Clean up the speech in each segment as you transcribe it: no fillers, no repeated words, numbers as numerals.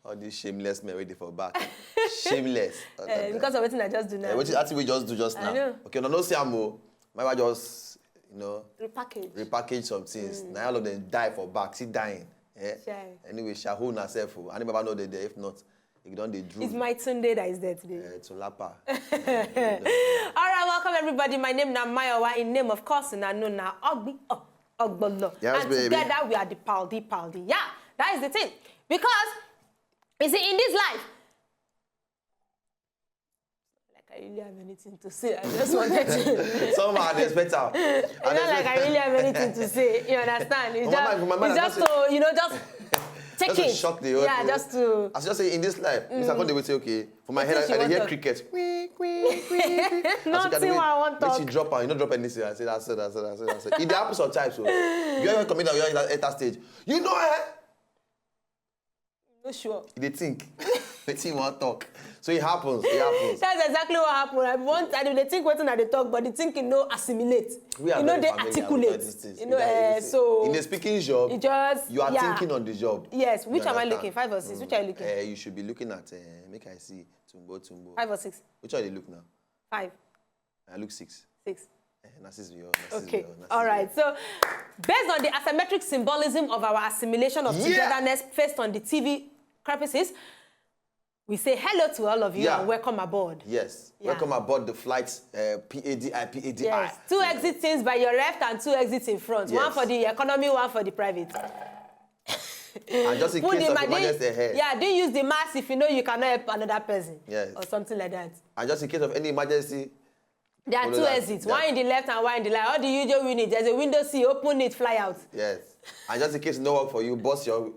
All these shameless men waiting for back. Shameless. Because of everything I just do now. What we just do just now. I know. Okay, no see amo. My wife just, repackage some things. Now all of them die for back. See dying. Anyway, Shahu herself. I never know they're there. If not, you don't they drew. It's my Sunday that is there today. It's Olapa. All right, welcome everybody. My name is Mayowa. In name, of course, and I know now Ogbolo. Yes, and baby. Together we are the PADI. Yeah, that is the thing. Because you see, in this life, like I really have anything to say. I just wanted to. Somehow they expect out. It's not like I really have anything to say. You understand? It's just to, just take just it. To shock the yeah, just to. I just say in this life, Mr. Conde will say, okay, for my head, I hear cricket. Nothing I want to. Make you drop out. You don't drop anything. I say that's it. It happens sometimes. So you ever commit that you're at that stage. You know it. No sure. They think. They think you want to talk. So it happens. That's exactly what happened. I they think what they talk, but the thinking no assimilate. They articulate. So in a speaking job, you are thinking on the job. Yes. Which am I looking? 5 or 6? Which are you looking? You should be looking at. Make I see. Tumbo. 5 or 6? Which one do you look now? 5. I look 6. 6. Okay. All right. So, based on the asymmetric symbolism of our assimilation of togetherness faced on the TV crevices, we say hello to all of you and welcome aboard. Yes. Welcome aboard the flights PADI. Yes. 2 exit things by your left and 2 exits in front. Yes. One for the economy, one for the private. And just in case of emergency ahead. Yeah, don't use the mask if you know you cannot help another person. Yes. Or something like that. And just in case of any emergency. There are 2 exits, one in the left and one in the right. All the usual unit, there's a window seat, open it, fly out. Yes. And just in case no work for you, bust your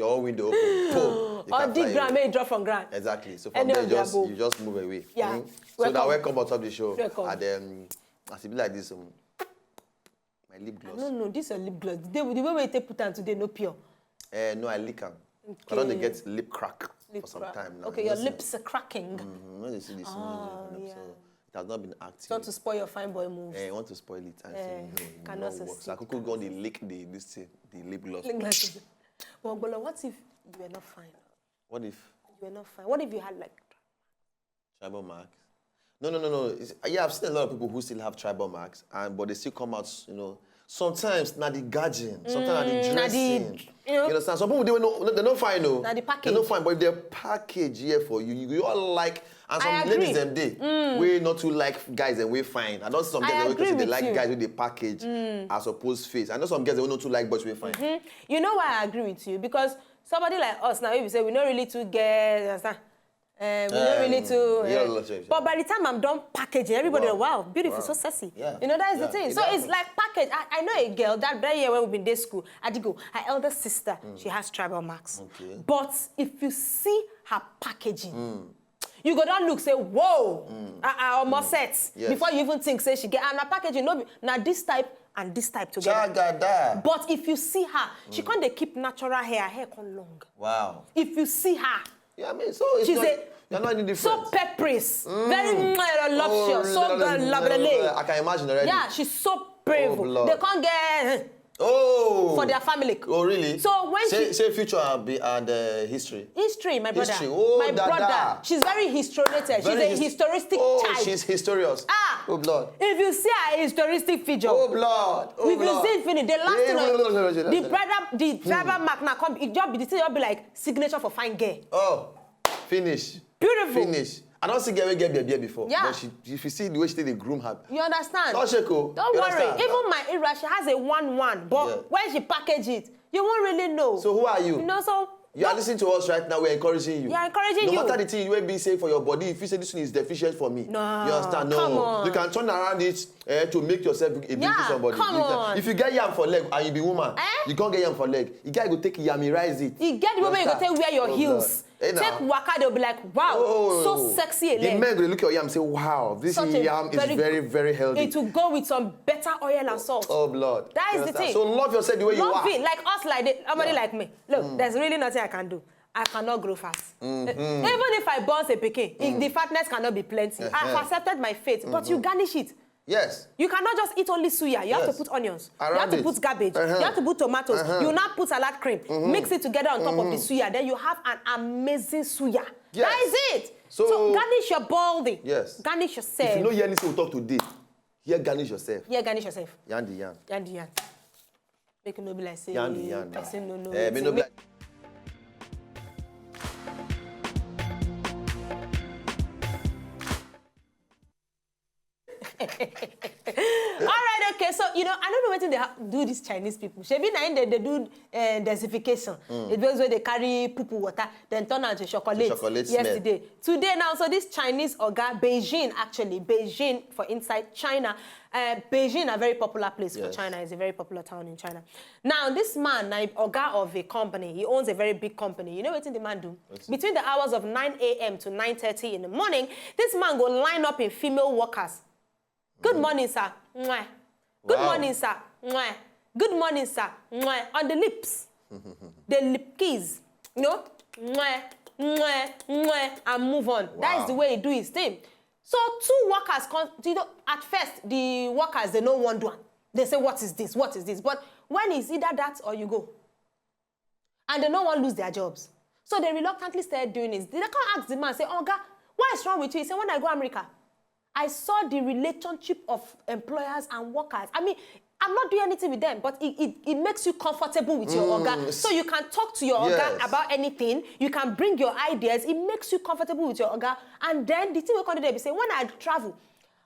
own window open. Boom. Or dig ground, make it drop from ground. Exactly. So from there, you just move away. Yeah. So now welcome on top of the show. Welcome. And as it be like this, my lip gloss. No, this is lip gloss. The way we take put on today, no pure. No, I lick them. Okay. I don't get lip crack for some time now. Okay, your lips are cracking. When you see this, so it has not been active. You want to spoil your fine boy moves. I want to spoil it. And cannot work. So I could go on the lick the lip gloss. Well, what if you were not fine? What if? You were not fine. What if you had like tribal marks? No. Yeah, I've seen a lot of people who still have tribal marks, but they still come out, sometimes not the gauging, sometimes not the dressing. You understand? Some people they're not fine, no. Not the package. They're not fine, but if they're package here for you, you all like. And some ladies them day, we not too like guys and we fine. I know some girls they like guys with the package as opposed face. I know some girls they not too like boys we fine. You know why I agree with you? Because somebody like us now, if you say we not really too get, understand? We don't really too. But by the time I'm done packaging, everybody, wow, beautiful, so sexy. Yeah. That's the thing. So it's like package. I know a girl that very year when we've been day school, Adigo, her elder sister, she has tribal marks. Okay. But if you see her packaging, you go down look, say, whoa, almost set. Yes. Before you even think, say she get, and her packaging, now this type and this type together. But if you see her, she can't keep natural hair come long. Wow. If you see her, yeah, I mean, so it's you're not any different. So pepperies, very luscious, so lovely. I can imagine already. Yeah, she's so brave. They can't get for their family. Oh, really? So when say future and history. History, my brother. History. Oh, my brother. She's very historiated. She's a historistic child. She's historious. Oh, blood. If you see her historistic figure. Oh, blood. If you see it finish, the last thing, the driver mark now come, it just be the thing, it'll be like signature for fine girl. Oh, finish. Beautiful. Finish. I don't see girl get beer before. Yeah. But if you see the way she did the groom her. You understand? Don't worry. Understand? Even my era, she has a 1-1. But when she package it, you won't really know. So who are you? So you are listening to us right now. We're encouraging you. We are encouraging you. No matter the thing you will be saying for your body, if you say this one is deficient for me, no, you understand? No, come on. You can turn around it to make yourself a beautiful somebody. Come on. If you get yam for leg and you be woman, you can't get yam for leg. You gotta go take yamirize it. You get the moment you go take wear your heels. Take waka, they'll be like, wow, so sexy. The men will look at your yam and say, wow, this yam is very, very healthy. It will go with some better oil and salt. Oh, blood. That is the thing. So love yourself the way you are. Love it, like us, like somebody like me. Look, there's really nothing I can do. I cannot grow fast. Even if I burn a pikin, the fatness cannot be plenty. I've accepted my fate, but you garnish it. Yes. You cannot just eat only suya. You have to put onions. You have to put cabbage. You have to put tomatoes. You now put salad cream. Mix it together on top of the suya. Then you have an amazing suya. Yes. That is it. So garnish your baldy. Yes. Garnish yourself. If you know hear anything we talk today, here garnish yourself. Here garnish yourself. Yan the yan. Yan the yan. Make no be like say. Yan the yan. Person no know. Me no be like. All right, okay. So, I don't know when they do these Chinese people. Shebi na they do desertification. It means where they carry poo water, then turn out to chocolate yesterday. Smell. Today now, so this Chinese oga, Beijing for inside China. Beijing, a very popular place for China. It's a very popular town in China. Now, this man, oga of a company, he owns a very big company. You know what the man do? Between the hours of 9 a.m. to 9:30 in the morning, this man go line up in female workers. Good morning, sir. Mwah. Good morning, sir. Mwah. Good morning, sir. Mwah. On the lips. The lip keys. Mwah, mwah, mwah, and move on. Wow. That is the way he do his thing. So two workers, at first, the workers, they know one. They say, what is this? What is this? But when it's either that or you go. And they don't want to lose their jobs. So they reluctantly started doing this. They can't ask the man, say, oh, God, what is wrong with you? He said, when I go to America, I saw the relationship of employers and workers. I mean, I'm not doing anything with them, but it makes you comfortable with your orga. So you can talk to your orga about anything. You can bring your ideas. It makes you comfortable with your orga. And then the thing we're going to do is say, when I travel,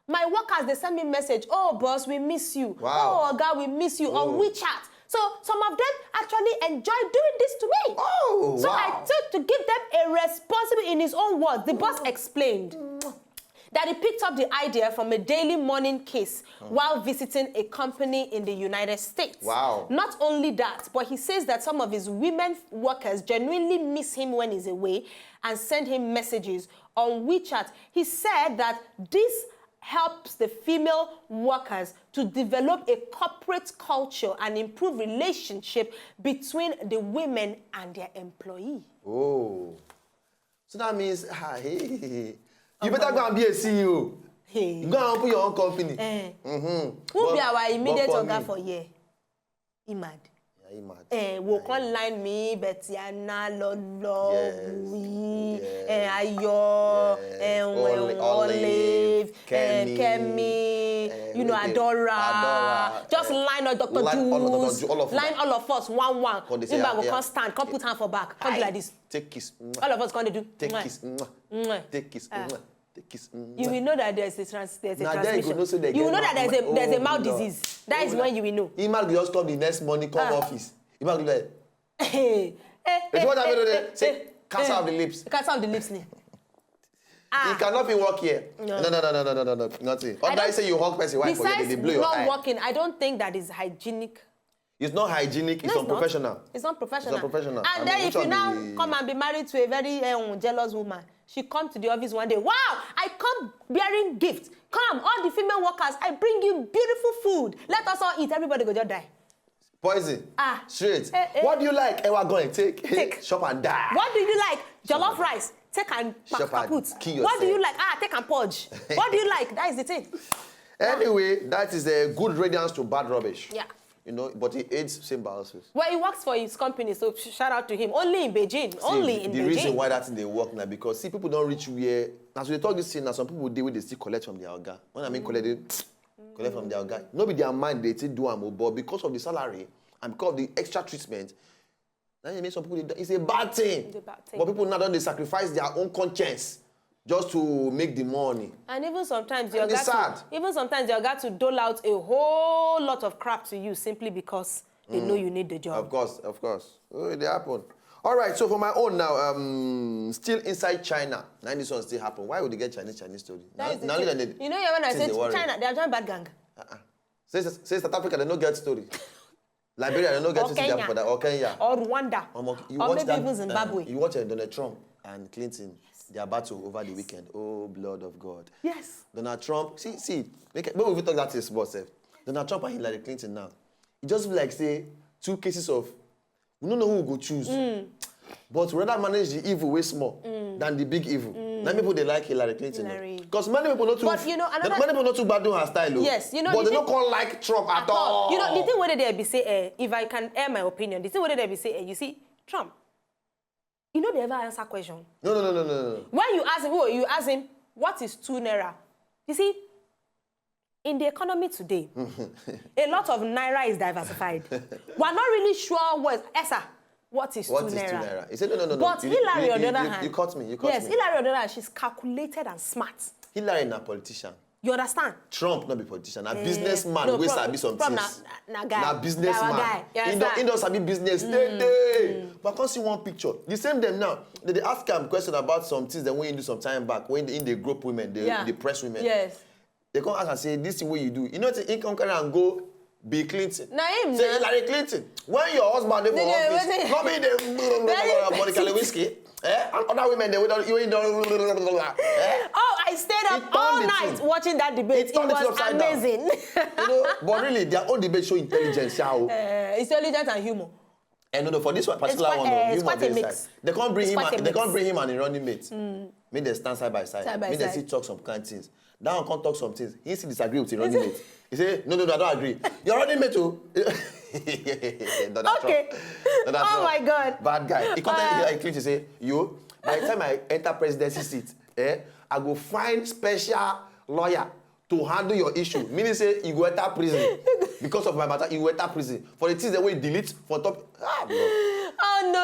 my workers, they send me a message, oh, boss, we miss you. Wow. Oh, orga, we miss you on WeChat. So some of them actually enjoy doing this to me. Oh, so I took to give them a responsibility in his own words. The boss explained that he picked up the idea from a daily morning case while visiting a company in the United States. Wow. Not only that, but he says that some of his women workers genuinely miss him when he's away and send him messages on WeChat. He said that this helps the female workers to develop a corporate culture and improve relationship between the women and their employee. Oh. So that means, hey. You better go and be a CEO. Hey. Go and open your own company. Who be our immediate organ for here? Imad. Yeah, Imad. Wo kan line me, Betiana, Lolo, Ayo, Olive, Kemi, Adora. Just line up Dr. Jules. Line all of us, one. Imad will come stand, come put hand for back. Come do like this. Take kiss. All of us going to do. Take kiss. Take kiss. Take kiss. You will know that there's a transmission. You will know that there's a mouth disease. That is when you will know. Imad will just come the next morning, come office. Imad will be like, hey. What I mean, say, cancer of the lips. Cancer of the lips. You cannot be work here. No. Nothing. Or I say you hug person, why forget they blow your eye. Besides not working, I don't think that is hygienic. It's not hygienic, it's unprofessional. It's not professional. It's unprofessional. And then if you now come and be married to a very jealous woman, she comes to the office one day, wow, I come bearing gifts. Come, all the female workers, I bring you beautiful food. Let us all eat, everybody go just die. Poison. Straight. What do you like? We're going to take. Shop and die. What do you like? Jollof rice. Take and put. What do you like? Take and purge. What do you like? That is the thing. Anyway, that is a good radiance to bad rubbish. Yeah. But he aids symbiosis. Well, he works for his company, so shout out to him. Only in Beijing. The reason why that thing they work now, because people don't reach where, as we talk this thing now, some people deal with they still collect from their organ. When I mean collect from their organ. Not with their mind, they still do them, but because of the salary and because of the extra treatment, that means some people, it's a bad thing. It's a bad thing. But people now don't they sacrifice their own conscience just to make the money. And even sometimes you got to dole out a whole lot of crap to you simply because they know you need the job. Of course. Oh, they happen. All right, so for my own now, still inside China. Now this one still happen. Why would they get Chinese story? When I say China, they are joined bad gang. Say South Africa, they don't get story. Liberia, they don't get story for that. Or Kenya. Or Rwanda. Or maybe even Zimbabwe. You watch Donald Trump and Clinton. Their battle over the weekend. Oh, blood of God. Yes. Donald Trump, see, when we talk that to sports, Donald Trump and Hillary Clinton now, it just feel like, say, two cases of, we don't know who we go choose. But we rather manage the evil way small than the big evil. Many people they like Hillary Clinton. Hillary. Because many people not too. But you know, many people not too bad doing her style. Yes, you know. But they don't call like Trump at all. You know, the thing whether they be say, if I can air my opinion, the thing whether they be say, you see, Trump. You know they ever answer question. No. When you ask him, what is 2 naira? You see, in the economy today, a lot of naira is diversified. We're not really sure what is 2 naira. He said no. But Hillary, on the other hand, you caught me. Yes, Hillary, on the other hand, she's calculated and smart. Hillary is a politician. You understand? Trump not be politician. A businessman. No, we sabi some things. Na businessman. He don't sabi business. But I can't see one picture. The same them now. They ask him question about some things that when you do some time back when in the group women, the press women. Yes. They come ask and say, this is what you do. You know, he come carry and go Bill Clinton. Say Hillary Clinton. When your husband dey for office, not be the Monica Lewinsky. And other women, they don't. Oh, I stayed up all night watching that debate. It was amazing. You know, but really, their own debate show intelligence. Intelligence and humor. And no, for this one particular one, it's quite a mix. They can't bring him. They can't bring him and a running mate. Make them stand side by side. Make them see talk some kind of things. That one can't talk some things. He still disagree with the running mate. He say, no, I don't agree. You're running mate too. Okay. Oh my God. Bad guy. He can't tell Clinton to say, yo, by the time I enter presidency seat, I go find special lawyer to handle your issue. Meaning say, you go enter prison. Because of my matter, you go enter prison. For the things that we delete for top. Bro. Oh, no.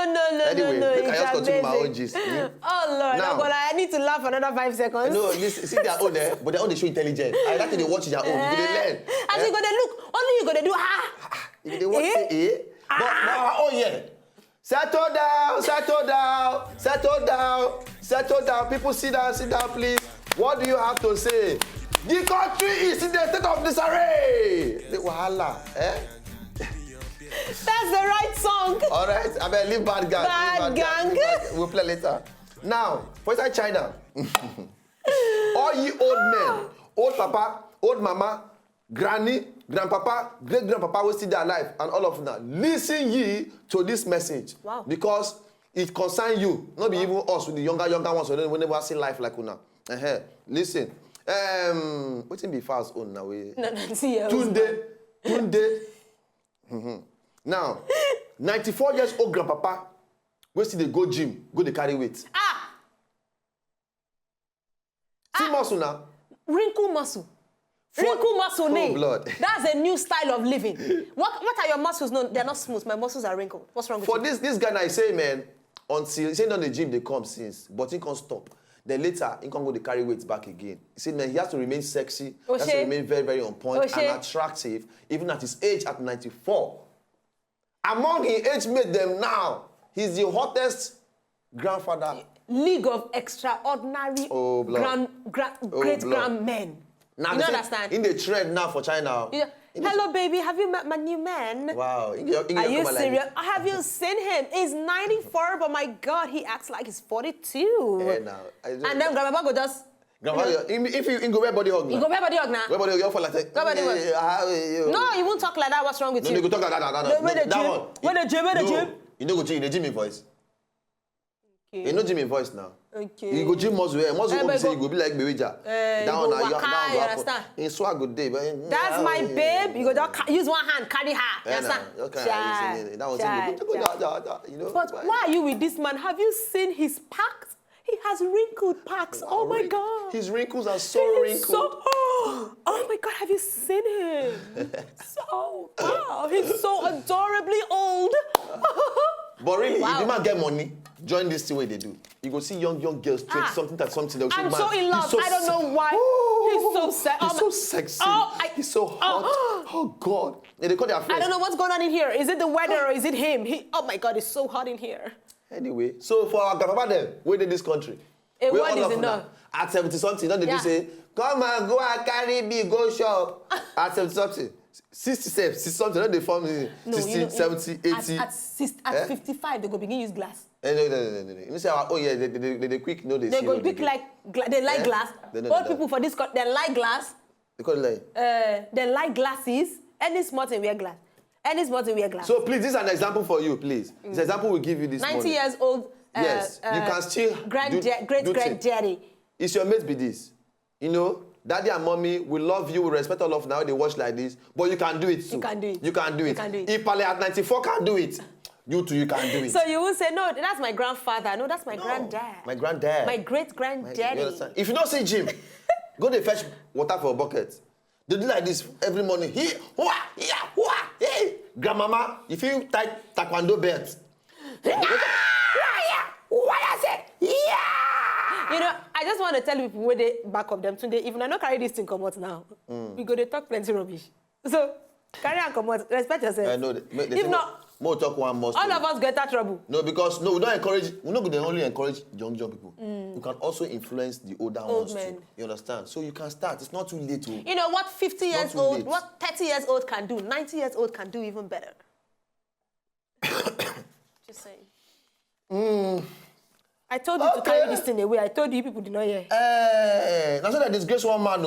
Anyway, no, I just continue my own gist. Oh, Lord. Now, but I need to laugh another 5 seconds. No, see their own there, but their own they show intelligence. I like to they watch their own. You go they learn. As you go they look, only you go they do You they watch But oh yeah. Settle down. People sit down, please. What do you have to say? The country is in the state of disarray. The wahala, That's the right song. All right, I better leave bad gang. Bad gang. We'll play later. Now, for inside China, all ye old men, old papa, old mama, granny, grandpapa, great-grandpapa will still there alive, and all of them. Listen ye to this message. Wow. Because it concerns you, not be even us with the younger ones, so then we never see life like una. Listen. What's in be fast on now? Tunde. Now, 94 years old grandpapa, we see they go gym, go they carry weight. See muscle now. Wrinkle muscle. Wrinkle muscle, blood. That's a new style of living. What are your muscles? No, they're not smooth. My muscles are wrinkled. What's wrong with you? For this guy, I say, man, until he say on the gym they come since, but he can't stop. Then later, he can't go to carry weights back again. He said, man, he has to remain sexy. He has to remain very, very on point and attractive, even at his age at 94. Among his age mate them now, he's the hottest grandfather. League of extraordinary great-grand men. Now, you don't understand? In the trend now for China. Yeah. Hello, baby. Have you met my new man? Wow. Are you serious? Have you seen him? He's 94, but my God, he acts like he's 42. Yeah, now. And then Grandma go just... If you go wear body hug now. You go wear body hug now. Wear body hug, you for like... No, you won't talk like that. What's wrong with you? No, you go talk like that. Where the gym? You don't go gym. You gym in voice. Okay. You know gym in voice now. Okay. You go gym muscle. Muscle go be say you go be like Beweja. Down now, you understand? In swag good day. That's my babe. You go just use one hand, carry her. You understand? Okay. That was you know. But why are you with this man? Have you seen his packs? He has wrinkled packs. Oh my God. His wrinkles are so wrinkled. Oh my God, have you seen him? Wow, he's so adorably old. But really, if the man get money, join this way they do. You go see young girls 20 something. I'm so in love. I don't know why. He's so sexy. He's so sexy. He's so hot. Oh God. Yeah, they call their friends. I don't know what's going on in here. Is it the weather or is it him? Oh my God, it's so hot in here. Anyway, so for our grandpa them, where in this country? What is enough? At 70 something, don't they do say, come and go and carry me, go shop. At 70 something. 60 something, don't they form 60, 70, 80. At 55, they go begin use glass. No. You say, oh yeah, they quick, no, they go quick like, they like glass. Old people for this, they like glass. They call it like? They like glasses. Any smart and wear glass. So please, this is an example for you, please. This example will give you this 90 years old Yes, you can still great-granddaddy. It's your mate be this. You know, daddy and mommy, we love you, we respect all of now, they watch like this, but you can do it too. You can do it. You can do it. You can do it. If Pale at 94 can do it, you too, you can do it. So you will say, no, that's my grandfather. No, that's my granddad. My granddad. My great-granddaddy. You understand? If you don't see Jim, go to fetch water for a bucket. They do like this every morning. Here, hua, here, hua, hey. Grandmama, if you tie taekwondo belt. You know, I just want to tell people where they back up them today. If I not carry this thing come out now, we go to talk plenty rubbish. So carry and come out. Respect yourself. I know. If not, more talk one more. all of us get that trouble. No, because we don't encourage. We're not going to only encourage young people. You can also influence the older ones men. too. You understand? So you can start. It's not too late to. You know what 50 years old, late. what 30 years old can do, 90 years old can do even better. Just saying. I told you to carry this thing away. I told you people did not hear. Now so that disgrace one man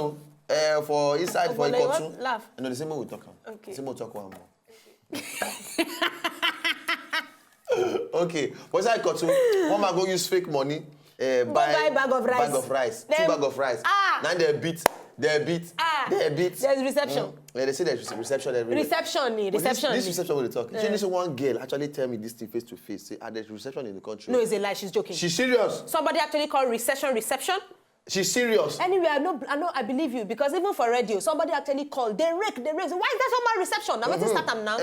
for inside for Ikotu. Laugh. No, the same way we talk. Okay. The same way we talk one more. Okay. For inside Ikotu, one man go use fake money. Buy bag of rice. Bag of rice. Then, 2 bags of rice. Now they beat. There's reception. Yeah, they say there's reception every day. Reception. This reception will talk. You know, one girl actually tell me this thing face to face. Say, there's reception in the country. No, it's a lie. She's joking. She's serious. Somebody actually called reception. She's serious. Anyway, I believe you because even for radio, somebody actually called. They rake. Why is there so much reception? Now let's start them now.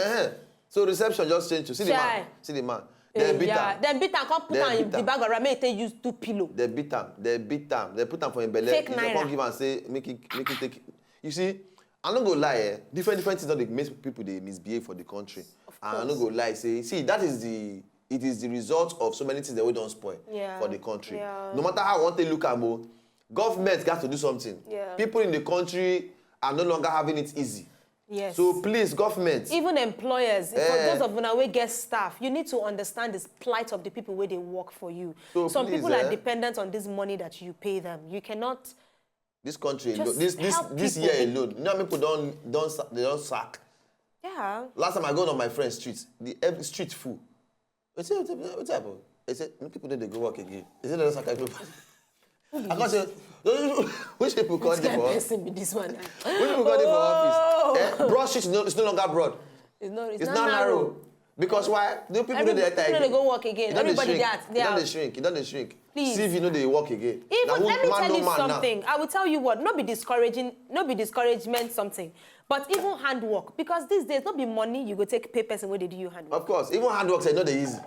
So reception just changed to see the man. They beat him. They beat him. Come put him in the bag of ramen. They use 2 pillows. They beat him. They put him for him belly. Fake They naira. can't give and say make it take. You see, I'm not gonna lie. Different things that they make people they misbehave for the country. And I'm not gonna lie. See, that is it is the result of so many things that we don't spoil for the country. Yeah. No matter how want to look at more, government got to do something. Yeah. People in the country are no longer having it easy. Yes. So please, government. Even employers, for those of you who get staff, you need to understand the plight of the people where they work for you. So some please, people are dependent on this money that you pay them. You cannot. This country alone, Just this help year people. alone, you know how many people don't sack. Yeah. Last time I go on my friend's street, every street full. What's happened? They said, people don't go work again. They said, they don't sack everybody. I can't say, which people call them for? Person be this one. Which people call them for office? Broad street is no longer broad. It's It's not not narrow. Because why? The people know they people they go work again. Everybody that. It don't shrink. Please. See if you know they work again. Even let me tell you now. something. I will tell you what. Not be discouragement something. But even handwork. Because these days, not be money, you go take pay person where they do you handwork. Of course. Even handwork, say no they easy.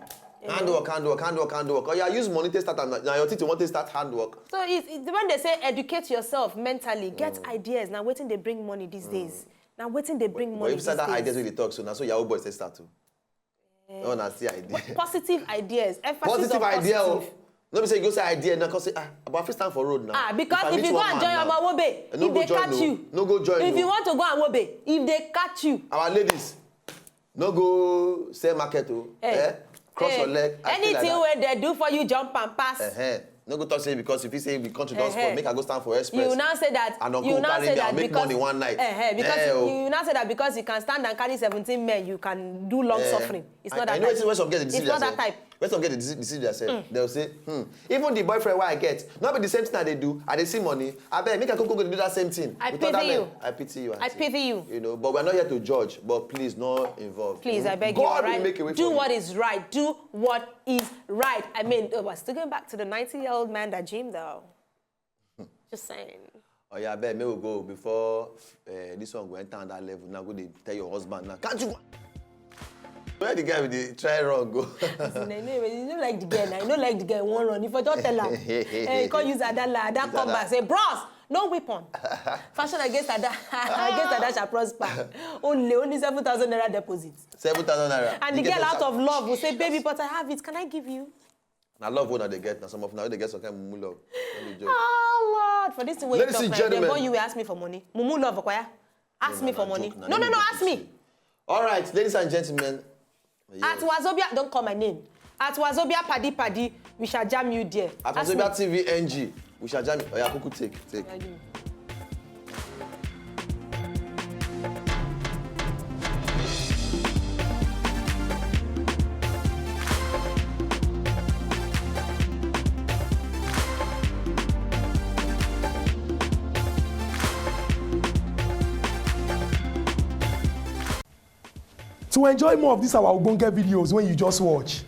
Handwork. Oh, yeah, use money to start and now your teacher want to start handwork. So when they say educate yourself mentally, get ideas. Now waiting they bring money these days. Now waiting they bring money But if you these start that days. ideas when they talk, so now so your boys they start to. No one has the idea. Positive ideas. Emphasis Positive on idea. positive. Let me say you go say idea now because say about first time for road now. Because if you go and join Amawobe, if they catch you. No go join. If you want to go Amawobe, if they catch you. Our ladies, no go sell market cross your leg. Anything where they do for you, jump and pass. No go talk say because if you say the country don't spoil, make I go stand for express. You now say that. And You now say that make because money one night. Because you now say that because you can stand and carry 17 men, you can do long suffering. It's not that type. I know when some get the It's not that type. When some get the deceive themselves, they'll say, even the boyfriend where I get, not be the same thing that they do. I they see money. I bet make a go do that same thing. I pity you. I pity you. I pity you. You know, but we're not here to judge. But please, not involved. Please, I beg God you. will Right? make a way Do for what you. is right. Do what is right. I mean, we're still going back to the 90-year-old man that gym, though. Just saying. Oh yeah, I bet me will go before this one go enter on that level. Now go they tell your husband now. Can't you? Where the guy with the try wrong go? Anyway, you don't like the girl now. You don't like the girl one run. If I don't tell her, you can't use that come back. Say, bros, no weapon. Fashion against that shall prosper. Only 7,000 naira deposit. 7,000 naira. And the girl out of love will say, baby, but I have it. Can I give you? Now love what they get. Now some of now they get some kind of mumu love. Oh Lord, for this thing where you Ladies talk and like gentlemen. them, you will ask me for money. Mumu love, Okoya. Ask me for money. joke. No, ask me. All right, ladies and gentlemen. At Wazobia, don't call my name. At Wazobia PADI, we shall jam you there. At Ask Wazobia me. TV NG, we shall jam. Oh yeah, Kuku take. Yeah, you. To enjoy more of these our ogbonge videos when you just watch,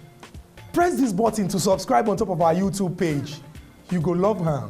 press this button to subscribe on top of our YouTube page. You go love her.